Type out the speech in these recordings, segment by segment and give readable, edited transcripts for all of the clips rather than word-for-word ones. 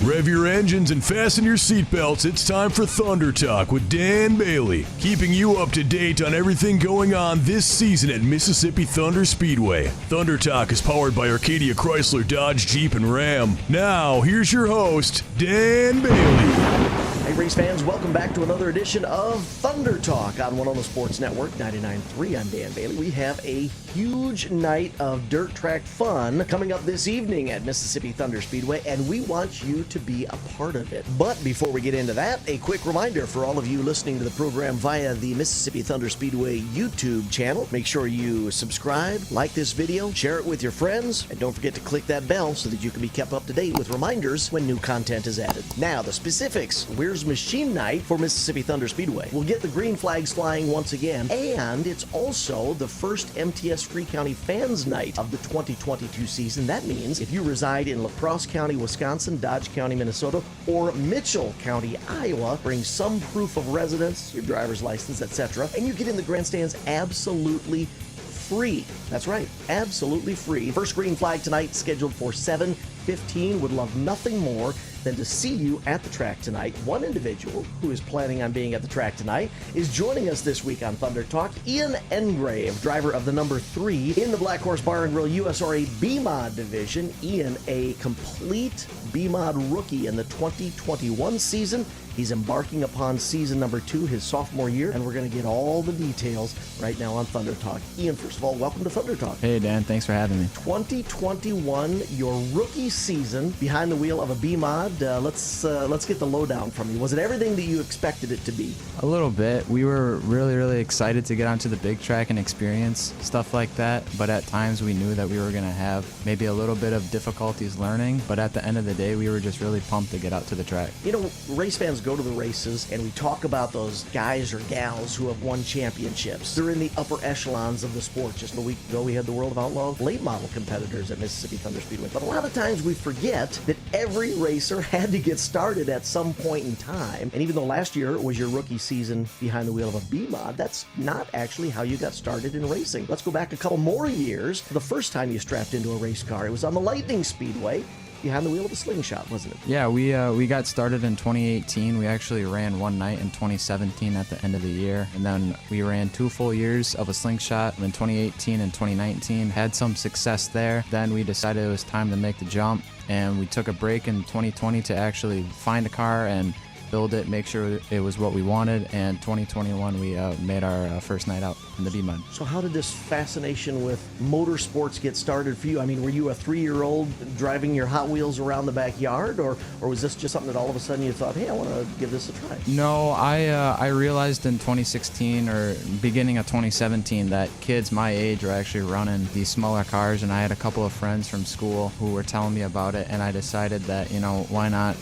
Rev your engines and fasten your seatbelts. It's time for Thunder Talk with Dan Bailey, keeping you up to date on everything going on this season at Mississippi Thunder Speedway. Thunder Talk is powered by Arcadia Chrysler, Dodge, Jeep, and Ram. Now, here's your host, Dan Bailey. Hey, race fans, welcome back to another edition of Thunder Talk on WINONA Sports Network 99.3. I'm Dan Bailey. We have a huge night of dirt track fun coming up this evening at Mississippi Thunder Speedway, and we want you to be a part of it. But before we get into that, a quick reminder for all of you listening to the program via the Mississippi Thunder Speedway YouTube channel. Make sure you subscribe, like this video, share it with your friends, and don't forget to click that bell so that you can be kept up to date with reminders when new content is added. Now, the specifics. Where's Machine Night for Mississippi Thunder Speedway? We'll get the green flags flying once again, and it's also the first MTS Free County Fans Night of the 2022 season. That means if you reside in La Crosse County, Wisconsin, Dodge County, Minnesota, or Mitchell County, Iowa, bring some proof of residence, your driver's license, etc., and you get in the grandstands absolutely free. That's right, absolutely free. First green flag tonight scheduled for 7:15. Would love nothing more than to see you at the track tonight. One individual who is planning on being at the track tonight is joining us this week on Thunder Talk. Ian Engrav, driver of the number 3 in the BlackHorse Bar and Grill USRA B-Mod division. Ian, a complete B-Mod rookie in the 2021 season. He's embarking upon season number 2, his sophomore year, and we're going to get all the details right now on Thunder Talk. Ian, first of all, welcome to Thunder Talk. Hey, Dan. Thanks for having me. 2021, your rookie season behind the wheel of a B-Mod. Let's get the lowdown from you. Was it everything that you expected it to be? A little bit. We were really excited to get onto the big track and experience stuff like that, but at times we knew that we were going to have maybe a little bit of difficulties learning, but at the end of the day, we were just really pumped to get out to the track. You know, race fans go to the races and we talk about those guys or gals who have won championships. They're in the upper echelons of the sport. Just a week ago, we had the World of Outlaw late model competitors at Mississippi Thunder Speedway. But a lot of times we forget that every racer had to get started at some point in time. And even though last year was your rookie season behind the wheel of a B-Mod, that's not actually how you got started in racing. Let's go back a couple more years to the first time you strapped into a race car. It was on the Lightning Speedway behind the wheel of a Slingshot, wasn't it? Yeah, we got started in 2018. We actually ran one night in 2017 at the end of the year, and then we ran 2 full years of a Slingshot in 2018 and 2019. Had some success there. Then we decided it was time to make the jump, and we took a break in 2020 to actually find a car and build it, make sure it was what we wanted, and 2021 we made our first night out in the B-Mod. So how did this fascination with motorsports get started for you? I mean, were you a 3-year-old driving your Hot Wheels around the backyard, or was this just something that all of a sudden you thought, hey, I want to give this a try? No, I realized in 2016 or beginning of 2017 that kids my age were actually running these smaller cars, and I had a couple of friends from school who were telling me about it, and I decided that, why not,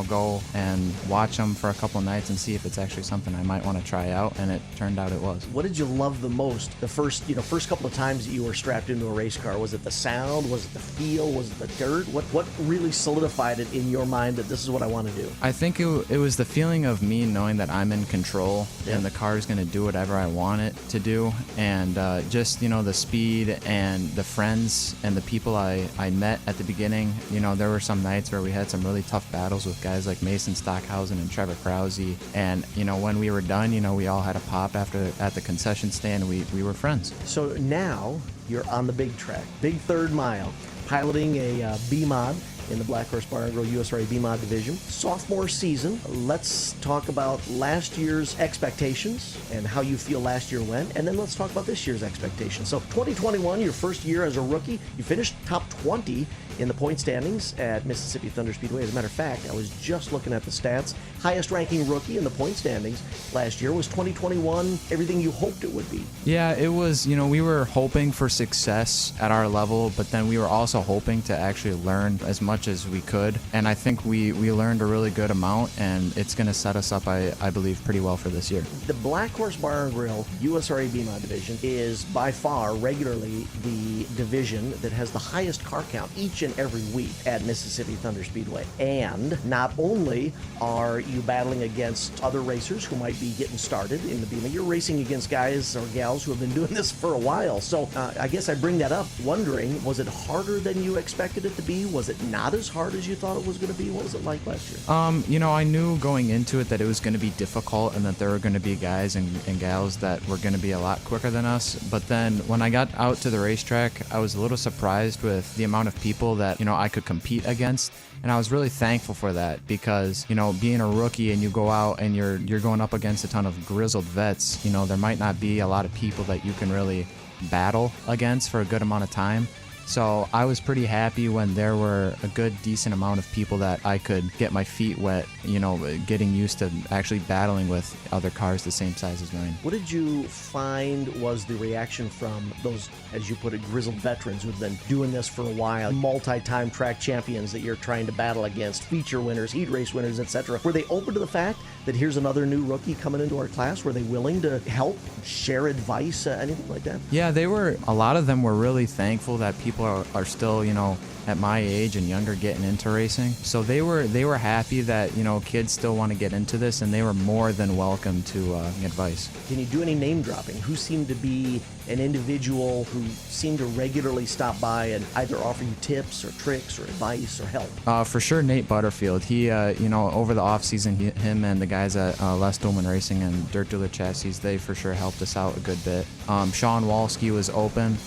go and watch them for a couple nights and see if it's actually something I might want to try out, and it turned out it was. What did you love the most the first couple of times that you were strapped into a race car? Was it the sound? Was it the feel? Was it the dirt? What really solidified it in your mind that this is what I want to do? I think it was the feeling of me knowing that I'm in control, and the car is going to do whatever I want it to do, and just the speed and the friends and the people I met at the beginning. There were some nights where we had some really tough battles with guys like Mason Stockhausen and Trevor Krause, and when we were done, we all had a pop at the concession stand. We were friends. So now you're on the big track, big third mile, piloting a B-Mod in the BlackHorse Bar and Grill USRA B-Mod division. Sophomore season. Let's talk about last year's expectations and how you feel last year went, and then let's talk about this year's expectations. So 2021, your first year as a rookie, you finished top 20 in the point standings at Mississippi Thunder Speedway. As a matter of fact, I was just looking at the stats. Highest ranking rookie in the point standings last year. Was 2021 everything you hoped it would be? Yeah, it was. We were hoping for success at our level, but then we were also hoping to actually learn as much as we could. And I think we learned a really good amount, and it's going to set us up, I believe, pretty well for this year. The BlackHorse Bar and Grill USRA B-Mod division is by far regularly the division that has the highest car count each and in every week at Mississippi Thunder Speedway. And not only are you battling against other racers who might be getting started in the BMA, you're racing against guys or gals who have been doing this for a while. So I guess I bring that up wondering, was it harder than you expected it to be? Was it not as hard as you thought it was going to be? What was it like last year? You know, I knew going into it that it was going to be difficult and that there were going to be guys and gals that were going to be a lot quicker than us. But then when I got out to the racetrack, I was a little surprised with the amount of people that, you know, I could compete against. And I was really thankful for that because, you know, being a rookie and you go out and you're going up against a ton of grizzled vets, you know, there might not be a lot of people that you can really battle against for a good amount of time. So I was pretty happy when there were a good, decent amount of people that I could get my feet wet, you know, getting used to actually battling with other cars the same size as mine. What did you find was the reaction from those, as you put it, grizzled veterans who've been doing this for a while, multi-time track champions that you're trying to battle against, feature winners, heat race winners, etc.? Were they open to the fact that here's another new rookie coming into our class? Were they willing to help, share advice, anything like that? Yeah, they were. A lot of them were really thankful that people are still, you know, at my age and younger getting into racing. So they were happy that, you know, kids still want to get into this, and they were more than welcome to advice. Can you do any name dropping? Who seemed to be an individual who seemed to regularly stop by and either offer you tips or tricks or advice or help? For sure, Nate Butterfield. He, you know, over the off season, him and the guys at Les Dolman Racing and Dirt Dealer Chassis, they for sure helped us out a good bit. Sean Walski was open.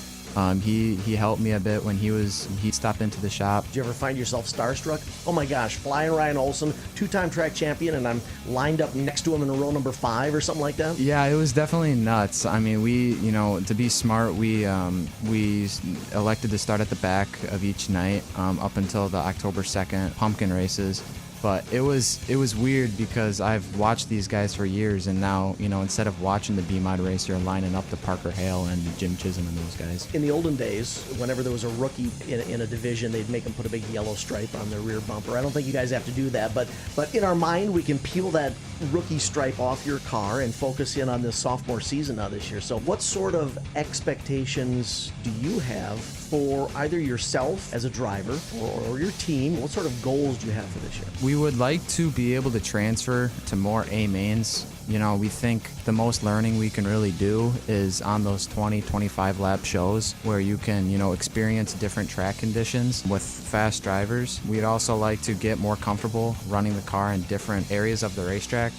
He helped me a bit when he stopped into the shop. Did you ever find yourself starstruck? Oh my gosh, Flying Ryan Olson, two-time track champion, and I'm lined up next to him in row number 5 or something like that? Yeah, it was definitely nuts. I mean, we, you know, to be smart, we elected to start at the back of each night up until the October 2nd pumpkin races. But it was weird because I've watched these guys for years, and now, you know, instead of watching the B-Mod race, you're lining up to Parker Hale and Jim Chisholm and those guys. In the olden days, whenever there was a rookie in a division, they'd make them put a big yellow stripe on their rear bumper. I don't think you guys have to do that, but in our mind, we can peel that rookie stripe off your car and focus in on this sophomore season now this year. So what sort of expectations do you have for either yourself as a driver or your team? What sort of goals do you have for this year? We would like to be able to transfer to more A mains. You know, we think the most learning we can really do is on those 20-25 lap shows where you can, you know, experience different track conditions with fast drivers. We'd also like to get more comfortable running the car in different areas of the racetrack.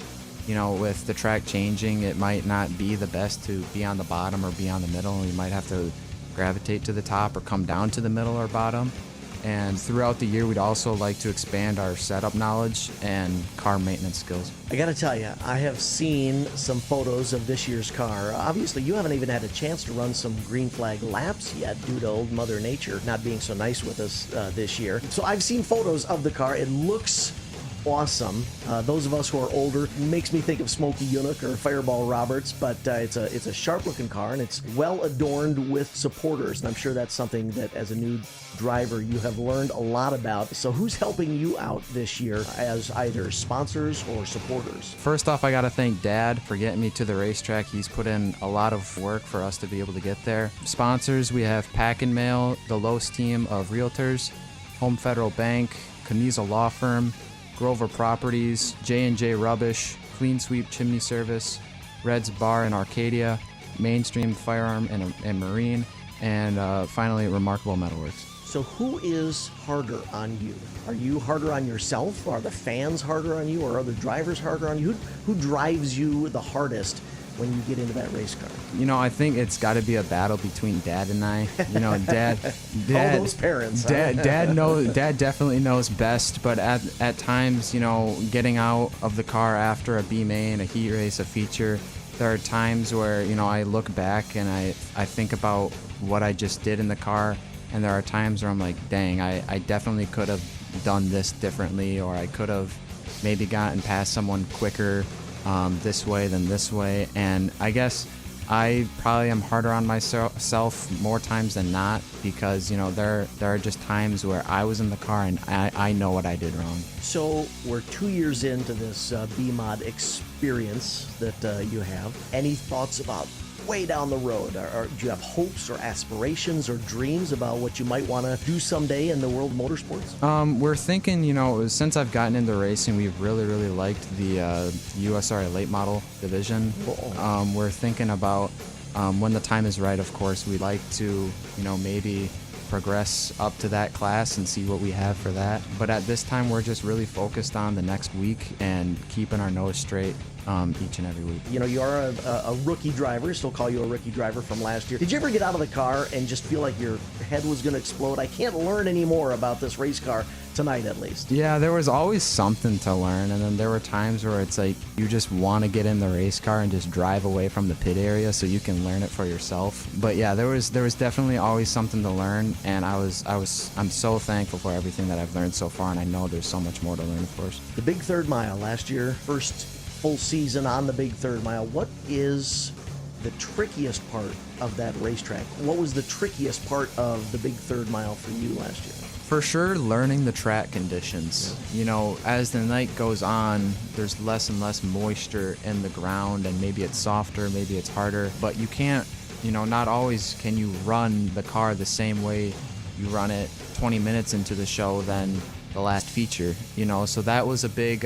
You know, with the track changing, it might not be the best to be on the bottom or be on the middle. You might have to gravitate to the top or come down to the middle or bottom. And throughout the year, we'd also like to expand our setup knowledge and car maintenance skills. I gotta tell you, I have seen some photos of this year's car. Obviously, you haven't even had a chance to run some green flag laps yet due to old Mother Nature not being so nice with us this year. So I've seen photos of the car. It looks awesome. Those of us who are older, makes me think of Smokey Yunick or Fireball Roberts, but it's a sharp looking car, and it's well adorned with supporters, and I'm sure that's something that as a new driver you have learned a lot about. So who's helping you out this year as either sponsors or supporters? First off, I gotta thank Dad for getting me to the racetrack. He's put in a lot of work for us to be able to get there. Sponsors, we have Pack and Mail, the Los team of realtors, Home Federal Bank, Caniza Law Firm, Grover Properties, J&J Rubbish, Clean Sweep Chimney Service, Red's Bar in Arcadia, Mainstream Firearm and Marine, and finally Remarkable Metalworks. So who is harder on you? Are you harder on yourself? Are the fans harder on you? Or are the drivers harder on you? Who drives you the hardest when you get into that race car? You know, I think it's got to be a battle between Dad and I. You know, Dad, all those parents. Dad definitely knows best. But at times, you know, getting out of the car after a B main, a heat race, a feature, there are times where, you know, I look back and I think about what I just did in the car, and there are times where I'm like, dang, I definitely could have done this differently, or I could have maybe gotten past someone quicker this way than this way. And I guess I probably am harder on myself more times than not, because, you know, there are just times where I was in the car and I know what I did wrong. So we're 2 years into this B-Mod experience that you have. Any thoughts about way down the road? Or do you have hopes or aspirations or dreams about what you might want to do someday in the world of motorsports? We're thinking, since I've gotten into racing, we've really liked the USRA late model division. We're thinking about when the time is right, of course, we'd like to, maybe progress up to that class and see what we have for that. But at this time, we're just really focused on the next week and keeping our nose straight each and every week. You are a rookie driver. Still call you a rookie driver from last year. Did you ever get out of the car and just feel like your head was going to explode? I can't learn any more about this race car tonight, at least. Yeah, there was always something to learn, and then there were times where it's like you just want to get in the race car and just drive away from the pit area so you can learn it for yourself. But yeah, there was definitely always something to learn, and I'm so thankful for everything that I've learned so far, and I know there's so much more to learn, of course. The Big Third Mile last year, first full season on the Big Third Mile. What is the trickiest part of that racetrack? What was the trickiest part of the Big Third Mile for you last year? For sure, learning the track conditions. As the night goes on, there's less and less moisture in the ground, and maybe it's softer, maybe it's harder, but you can't, not always can you run the car the same way you run it 20 minutes into the show than the last feature, so that was a big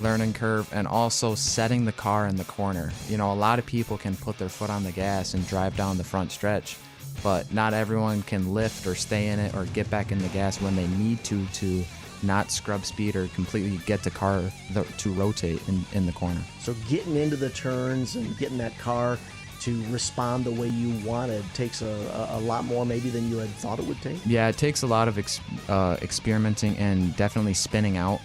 learning curve. And also setting the car in the corner. A lot of people can put their foot on the gas and drive down the front stretch, but not everyone can lift or stay in it or get back in the gas when they need to not scrub speed or completely get the car to rotate in the corner. So getting into the turns and getting that car to respond the way you wanted takes a lot more maybe than you had thought it would take? Yeah, it takes a lot of experimenting and definitely spinning out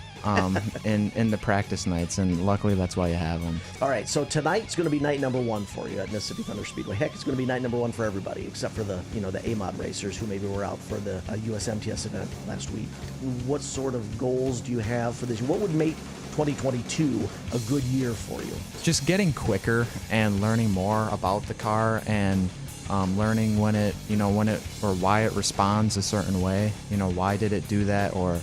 in the practice nights, and luckily that's why you have them. All right, so tonight's going to be night number one for you at Mississippi Thunder Speedway. Heck, it's going to be night number one for everybody except for the A-Mod racers who maybe were out for the US MTS event last week. What sort of goals do you have for this? What would make 2022 a good year for you? Just getting quicker and learning more about the car, and learning when it or why it responds a certain way. Why did it do that, or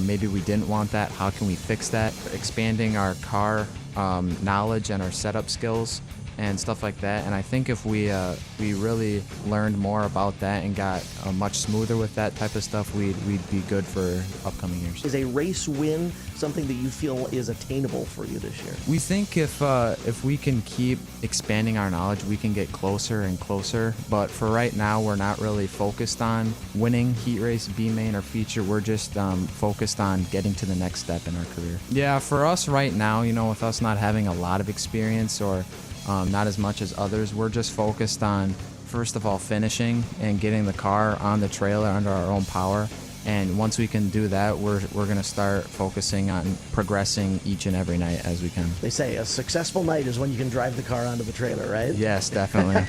maybe we didn't want that. How can we fix that? Expanding our car knowledge and our setup skills and stuff like that. And I think if we really learned more about that and got much smoother with that type of stuff, we'd be good for upcoming years. Is a race win something that you feel is attainable for you this year? We think if we can keep expanding our knowledge, we can get closer and closer. But for right now, we're not really focused on winning heat race, B main, or feature. We're just focused on getting to the next step in our career. Yeah, for us right now, with us not having a lot of experience or not as much as others, we're just focused on, first of all, finishing and getting the car on the trailer under our own power. And once we can do that, we're going to start focusing on progressing each and every night as we can. They say a successful night is when you can drive the car onto the trailer, right? Yes, definitely.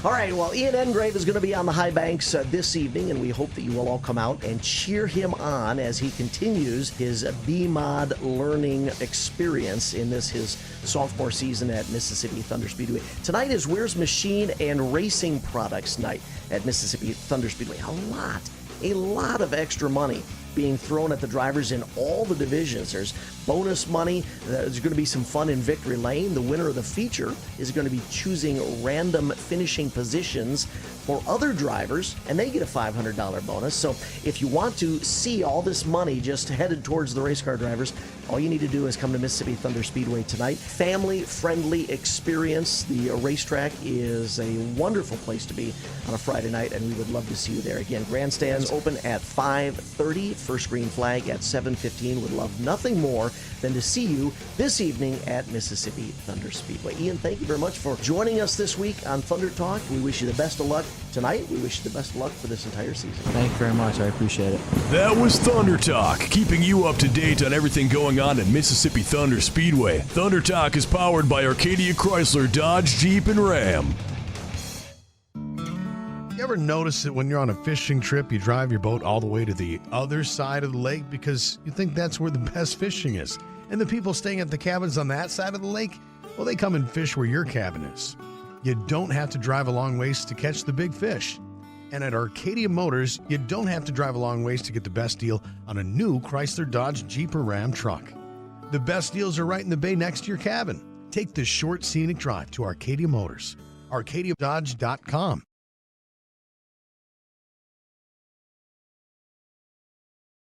All right, well, Ian Engrav is going to be on the high banks this evening, and we hope that you will all come out and cheer him on as he continues his B-Mod learning experience in his sophomore season at Mississippi Thunder Speedway. Tonight is Weir's Machine and Racing Products Night at Mississippi Thunder Speedway. A lot of extra money being thrown at the drivers in all the divisions. There's bonus money. There's going to be some fun in Victory Lane. The winner of the feature is going to be choosing random finishing positions for other drivers, and they get a $500 bonus. So if you want to see all this money just headed towards the race car drivers, all you need to do is come to Mississippi Thunder Speedway tonight. Family-friendly experience. The racetrack is a wonderful place to be on a Friday night, and we would love to see you there. Again, grandstands open at 5:30, first green flag at 7:15. Would love nothing more than to see you this evening at Mississippi Thunder Speedway. Ian, thank you very much for joining us this week on Thunder Talk. We wish you the best of luck tonight. We wish you the best of luck for this entire season. Thank you very much. I appreciate it. That was Thunder Talk, keeping you up to date on everything going on at Mississippi Thunder Speedway. Thunder Talk is powered by Arcadia Chrysler, Dodge, Jeep, and Ram. You ever notice that when you're on a fishing trip, you drive your boat all the way to the other side of the lake because you think that's where the best fishing is? And the people staying at the cabins on that side of the lake, well, they come and fish where your cabin is. You don't have to drive a long ways to catch the big fish. And at Arcadia Motors, you don't have to drive a long ways to get the best deal on a new Chrysler, Dodge, Jeep, or Ram truck. The best deals are right in the bay next to your cabin. Take the short, scenic drive to Arcadia Motors. ArcadiaDodge.com.